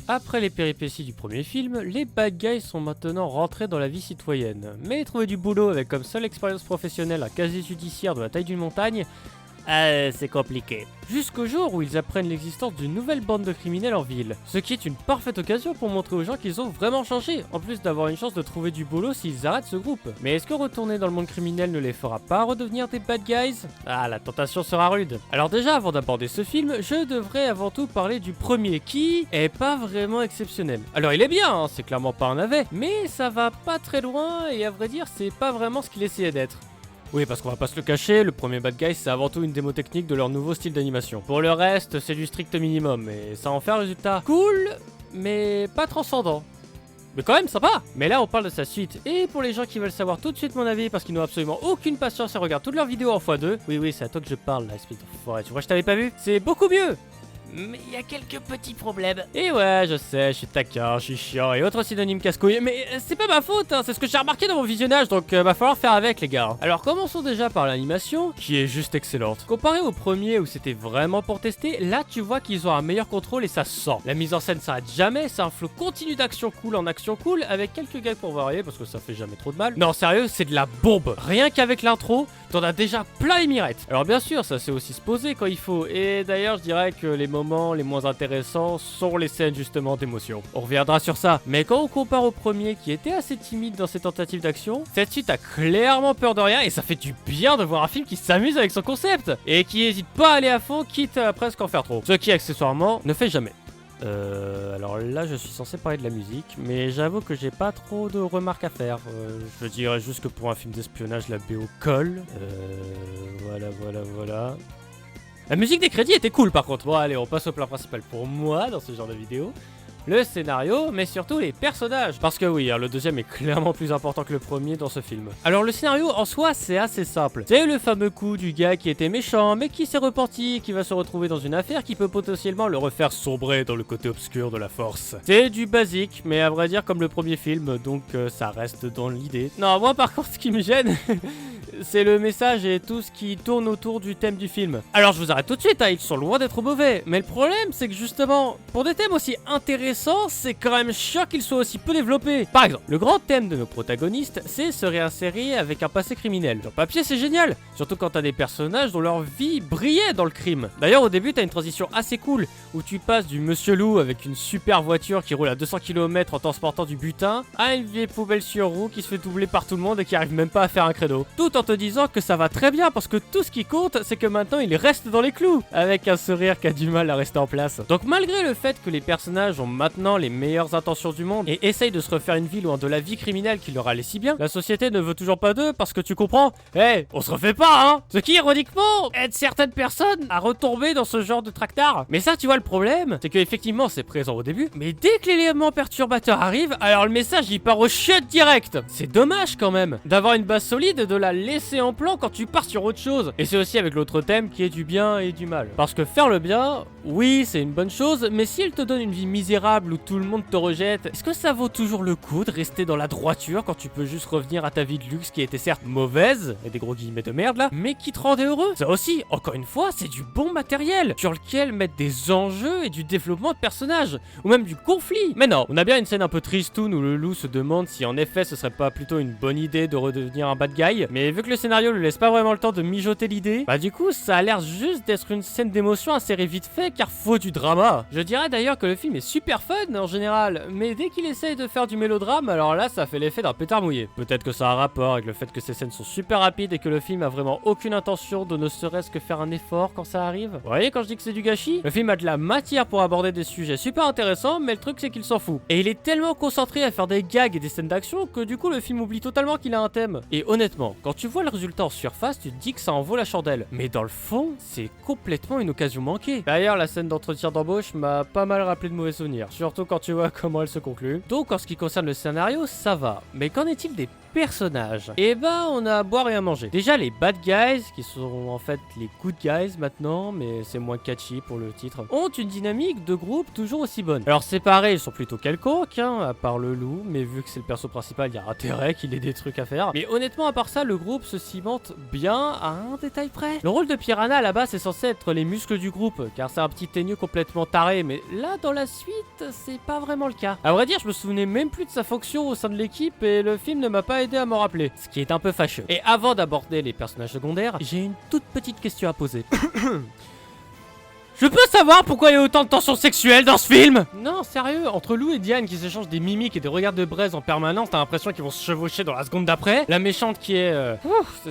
Après les péripéties du premier film, les bad guys sont maintenant rentrés dans la vie citoyenne. Mais trouver du boulot avec comme seule expérience professionnelle un casier judiciaire de la taille d'une montagne, c'est compliqué. Jusqu'au jour où ils apprennent l'existence d'une nouvelle bande de criminels en ville. Ce qui est une parfaite occasion pour montrer aux gens qu'ils ont vraiment changé, en plus d'avoir une chance de trouver du boulot s'ils arrêtent ce groupe. Mais est-ce que retourner dans le monde criminel ne les fera pas redevenir des bad guys? Ah, la tentation sera rude. Alors déjà, avant d'aborder ce film, je devrais avant tout parler du premier qui est pas vraiment exceptionnel. Alors il est bien, hein, c'est clairement pas un navet, mais ça va pas très loin et à vrai dire, c'est pas vraiment ce qu'il essayait d'être. Oui, parce qu'on va pas se le cacher, le premier Bad Guys c'est avant tout une démo technique de leur nouveau style d'animation. Pour le reste, c'est du strict minimum, et ça en fait un résultat cool, mais pas transcendant. Mais quand même sympa. Mais là on parle de sa suite, et pour les gens qui veulent savoir tout de suite mon avis parce qu'ils n'ont absolument aucune patience et regardent toutes leurs vidéos en x2, oui c'est à toi que je parle là, espèce d'enfoiré, tu vois je t'avais pas vu? C'est beaucoup mieux. Mais il y a quelques petits problèmes. Et ouais, je sais, je suis taquin, je suis chiant et autres synonymes casse-couilles. Mais c'est pas ma faute, hein, c'est ce que j'ai remarqué dans mon visionnage, donc va falloir faire avec les gars. Alors commençons déjà par l'animation, qui est juste excellente. Comparé au premier où c'était vraiment pour tester, là tu vois qu'ils ont un meilleur contrôle et ça se sent. La mise en scène s'arrête jamais, c'est un flot continu d'action cool en action cool, avec quelques gags pour varier, parce que ça fait jamais trop de mal. Non sérieux, c'est de la bombe. Rien qu'avec l'intro, t'en as déjà plein les mirettes. Alors bien sûr, ça sait aussi se poser quand il faut, et d'ailleurs je dirais que les moments les moins intéressants sont les scènes justement d'émotion. On reviendra sur ça, mais quand on compare au premier qui était assez timide dans ses tentatives d'action, cette suite a clairement peur de rien et ça fait du bien de voir un film qui s'amuse avec son concept et qui hésite pas à aller à fond quitte à presque en faire trop. Ce qui accessoirement ne fait jamais. Alors là je suis censé parler de la musique, mais j'avoue que j'ai pas trop de remarques à faire. Je dirais juste que pour un film d'espionnage la BO colle. Voilà. La musique des crédits était cool par contre. Bon allez, on passe au plan principal pour moi dans ce genre de vidéo. Le scénario, mais surtout les personnages. Parce que oui, le deuxième est clairement plus important que le premier dans ce film. Alors le scénario en soi, c'est assez simple. C'est le fameux coup du gars qui était méchant, mais qui s'est repenti et qui va se retrouver dans une affaire qui peut potentiellement le refaire sombrer dans le côté obscur de la force. C'est du basique, mais à vrai dire comme le premier film, donc ça reste dans l'idée. Non, moi par contre, ce qui me gêne... c'est le message et tout ce qui tourne autour du thème du film. Alors je vous arrête tout de suite, hein, ils sont loin d'être mauvais, mais le problème c'est que justement, pour des thèmes aussi intéressants, c'est quand même chiant qu'ils soient aussi peu développés. Par exemple, le grand thème de nos protagonistes, c'est se réinsérer avec un passé criminel. Sur papier c'est génial, surtout quand t'as des personnages dont leur vie brillait dans le crime. D'ailleurs au début t'as une transition assez cool, où tu passes du monsieur loup avec une super voiture qui roule à 200 km en transportant du butin, à une vieille poubelle sur roue qui se fait doubler par tout le monde et qui arrive même pas à faire un credo. Tout en te disant que ça va très bien parce que tout ce qui compte c'est que maintenant il reste dans les clous avec un sourire qui a du mal à rester en place. Donc malgré le fait que les personnages ont maintenant les meilleures intentions du monde et essayent de se refaire une vie loin de la vie criminelle qui leur allait si bien, la société ne veut toujours pas d'eux parce que tu comprends, on se refait pas hein. Ce qui ironiquement aide certaines personnes à retomber dans ce genre de tractard. Mais ça tu vois le problème c'est que effectivement c'est présent au début, mais dès que l'élément perturbateur arrive, alors le message il part au shit direct. C'est dommage quand même d'avoir une base solide et de la laisser en plan quand tu pars sur autre chose. Et c'est aussi avec l'autre thème qui est du bien et du mal. Parce que faire le bien, oui c'est une bonne chose, mais s'il te donne une vie misérable où tout le monde te rejette, est-ce que ça vaut toujours le coup de rester dans la droiture quand tu peux juste revenir à ta vie de luxe qui était certes mauvaise, et des gros guillemets de merde là, mais qui te rendait heureux? Ça aussi, encore une fois, c'est du bon matériel sur lequel mettre des enjeux et du développement de personnages, ou même du conflit. Mais non, on a bien une scène un peu tristoune où le loup se demande si en effet ce serait pas plutôt une bonne idée de redevenir un bad guy, mais vu que le scénario ne laisse pas vraiment le temps de mijoter l'idée, bah du coup ça a l'air juste d'être une scène d'émotion assez vite fait car faut du drama. Je dirais d'ailleurs que le film est super fun en général, mais dès qu'il essaye de faire du mélodrame, alors là ça fait l'effet d'un pétard mouillé. Peut-être que ça a un rapport avec le fait que ces scènes sont super rapides et que le film a vraiment aucune intention de ne serait-ce que faire un effort quand ça arrive. Vous voyez quand je dis que c'est du gâchis? Le film a de la matière pour aborder des sujets super intéressants, mais le truc c'est qu'il s'en fout. Et il est tellement concentré à faire des gags et des scènes d'action que du coup le film oublie totalement qu'il a un thème. Et honnêtement, quand tu vois le résultat en surface, tu te dis que ça en vaut la chandelle. Mais dans le fond, c'est complètement une occasion manquée. D'ailleurs, la scène d'entretien d'embauche m'a pas mal rappelé de mauvais souvenirs, surtout quand tu vois comment elle se conclut. Donc en ce qui concerne le scénario, ça va. Mais qu'en est-il des personnages? Et bah on a à boire et à manger. Déjà les bad guys, qui sont en fait les good guys maintenant, mais c'est moins catchy pour le titre, ont une dynamique de groupe toujours aussi bonne. Alors séparés, ils sont plutôt quelconques, hein, à part le loup, mais vu que c'est le perso principal, il y a intérêt qu'il ait des trucs à faire. Mais honnêtement, à part ça, le groupe se cimente bien à un détail près. Le rôle de Piranha à la base c'est censé être les muscles du groupe, car c'est un un petit teigneux complètement taré, mais là dans la suite, c'est pas vraiment le cas. À vrai dire, je me souvenais même plus de sa fonction au sein de l'équipe et le film ne m'a pas aidé à m'en rappeler, ce qui est un peu fâcheux. Et avant d'aborder les personnages secondaires, j'ai une toute petite question à poser. Je peux savoir pourquoi il y a autant de tensions sexuelles dans ce film? Non, sérieux, entre Lou et Diane qui s'échangent des mimiques et des regards de braise en permanence, t'as l'impression qu'ils vont se chevaucher dans la seconde d'après. La méchante qui est...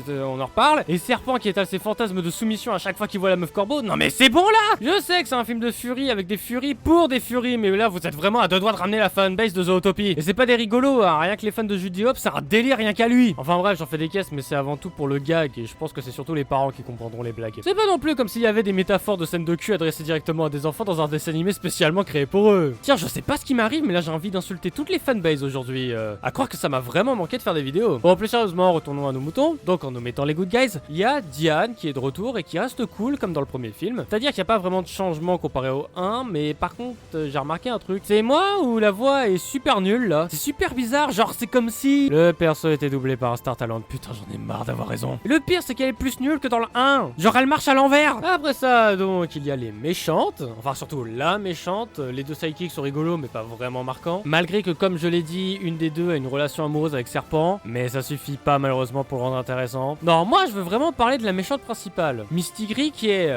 on en reparle. Et Serpent qui étale ses fantasmes de soumission à chaque fois qu'il voit la meuf corbeau. Non mais c'est bon là! Je sais que c'est un film de furie avec des furies pour des furies, mais là vous êtes vraiment à deux doigts de ramener la fanbase de Zootopie. Et c'est pas des rigolos, hein, rien que les fans de Judy Hopps, c'est un délire rien qu'à lui. Enfin bref, j'en fais des caisses, mais c'est avant tout pour le gag, et je pense que c'est surtout les parents qui comprendront les blagues. C'est pas non plus comme s'il y avait des métaphores de scènes de cul adressées directement à des enfants dans un dessin animé spécialement créé pour eux. Tiens, je sais pas ce qui m'arrive, mais là j'ai envie d'insulter toutes les fanbases aujourd'hui. À croire que ça m'a vraiment manqué de faire des vidéos. Bon, plus sérieusement, retournons à nos moutons. Donc en nous mettant les good guys, il y a Diane qui est de retour et qui reste cool comme dans le premier film. C'est-à-dire qu'il n'y a pas vraiment de changement comparé au 1, mais par contre, j'ai remarqué un truc. C'est moi où la voix est super nulle là. C'est super bizarre, genre c'est comme si le perso était doublé par un Star Talent. Putain, j'en ai marre d'avoir raison. Et le pire, c'est qu'elle est plus nulle que dans le 1. Genre elle marche à l'envers. Après ça, donc, il y a les méchantes. Enfin, surtout la méchante. Les deux sidekicks sont rigolos, mais pas vraiment marquants. Malgré que, comme je l'ai dit, une des deux a une relation amoureuse avec Serpent. Mais ça suffit pas, malheureusement, pour le rendre intéressant. Non, moi, je veux vraiment parler de la méchante principale. Misty Gris qui est...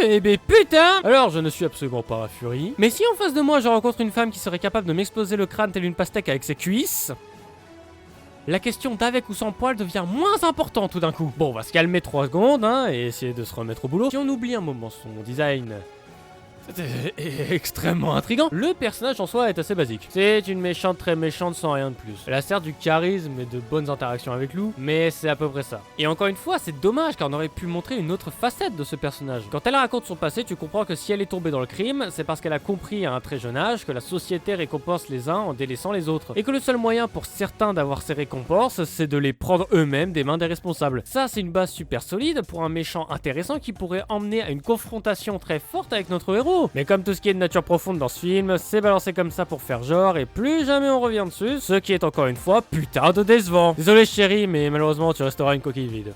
Eh ben putain! Alors je ne suis absolument pas Fury. Mais si en face de moi je rencontre une femme qui serait capable de m'exploser le crâne tel une pastèque avec ses cuisses... La question d'avec ou sans poil devient moins importante tout d'un coup. Bon, on va se calmer 3 secondes, hein, et essayer de se remettre au boulot. Si on oublie un moment son design... C'est extrêmement intriguant. Le personnage en soi est assez basique. C'est une méchante très méchante sans rien de plus. Elle a certes du charisme et de bonnes interactions avec Lou, mais c'est à peu près ça. Et encore une fois, c'est dommage car on aurait pu montrer une autre facette de ce personnage. Quand elle raconte son passé, tu comprends que si elle est tombée dans le crime, c'est parce qu'elle a compris à un très jeune âge que la société récompense les uns en délaissant les autres. Et que le seul moyen pour certains d'avoir ces récompenses, c'est de les prendre eux-mêmes des mains des responsables. Ça, c'est une base super solide pour un méchant intéressant qui pourrait emmener à une confrontation très forte avec notre héros. Mais comme tout ce qui est de nature profonde dans ce film, c'est balancé comme ça pour faire genre et plus jamais on revient dessus, ce qui est encore une fois putain de décevant. Désolé chérie, mais malheureusement tu resteras une coquille vide.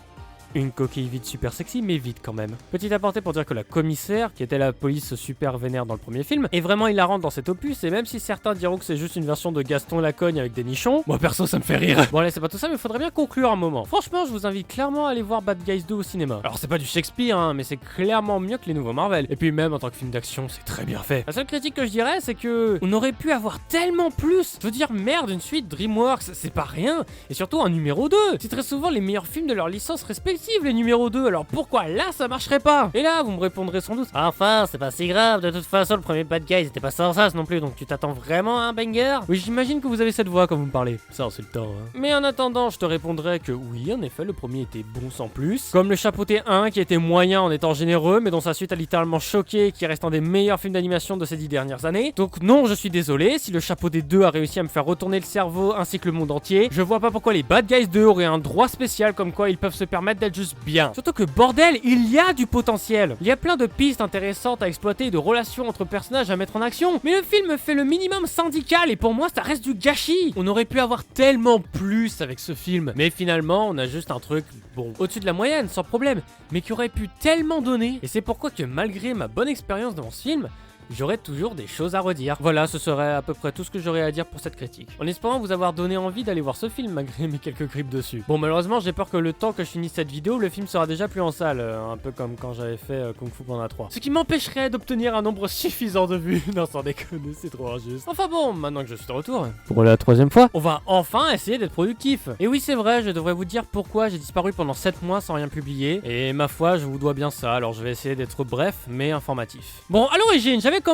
Une coquille vide super sexy, mais vide quand même. Petit aparté pour dire que la commissaire, qui était la police super vénère dans le premier film, est vraiment hilarante dans cet opus, et même si certains diront que c'est juste une version de Gaston Lacogne avec des nichons, moi perso ça me fait rire. Bon allez, c'est pas tout ça, mais faudrait bien conclure un moment. Franchement, je vous invite clairement à aller voir Bad Guys 2 au cinéma. Alors c'est pas du Shakespeare, hein, mais c'est clairement mieux que les nouveaux Marvel. Et puis même en tant que film d'action, c'est très bien fait. La seule critique que je dirais, c'est que on aurait pu avoir tellement plus. Je veux dire, merde, une suite DreamWorks, c'est pas rien. Et surtout un numéro 2. C'est très souvent les meilleurs films de leur licence respective, les numéros 2, alors pourquoi là ça marcherait pas? Et là vous me répondrez sans doute, enfin c'est pas si grave, de toute façon le premier Bad Guys était pas sans sas non plus, donc tu t'attends vraiment à un banger? Oui, j'imagine que vous avez cette voix quand vous me parlez, ça c'est le temps hein. Mais en attendant je te répondrai que oui, en effet le premier était bon sans plus, comme le Chapeauté 1 qui était moyen en étant généreux, mais dont sa suite a littéralement choqué, qui reste un des meilleurs films d'animation de ces 10 dernières années. Donc non, je suis désolé, si le Chapeauté 2 a réussi à me faire retourner le cerveau ainsi que le monde entier, je vois pas pourquoi les Bad Guys 2 auraient un droit spécial comme quoi ils peuvent se permettre d'être juste bien. Surtout que bordel, il y a du potentiel. Il y a plein de pistes intéressantes à exploiter et de relations entre personnages à mettre en action. Mais le film fait le minimum syndical et pour moi ça reste du gâchis. On aurait pu avoir tellement plus avec ce film. Mais finalement on a juste un truc, bon, au-dessus de la moyenne, sans problème. Mais qui aurait pu tellement donner. Et c'est pourquoi que malgré ma bonne expérience dans ce film, j'aurais toujours des choses à redire. Voilà, ce serait à peu près tout ce que j'aurais à dire pour cette critique. En espérant vous avoir donné envie d'aller voir ce film malgré mes quelques grippes dessus. Bon, malheureusement, j'ai peur que le temps que je finisse cette vidéo, le film sera déjà plus en salle, un peu comme quand j'avais fait Kung Fu Panda 3. Ce qui m'empêcherait d'obtenir un nombre suffisant de vues. Non, sans déconner, c'est trop injuste. Enfin bon, maintenant que je suis de retour, pour la 3e fois, on va enfin essayer d'être productif. Et oui, c'est vrai, je devrais vous dire pourquoi j'ai disparu pendant 7 mois sans rien publier. Et ma foi, je vous dois bien ça, alors je vais essayer d'être bref, mais informatif. Bon, à l'origine, j'avais comme...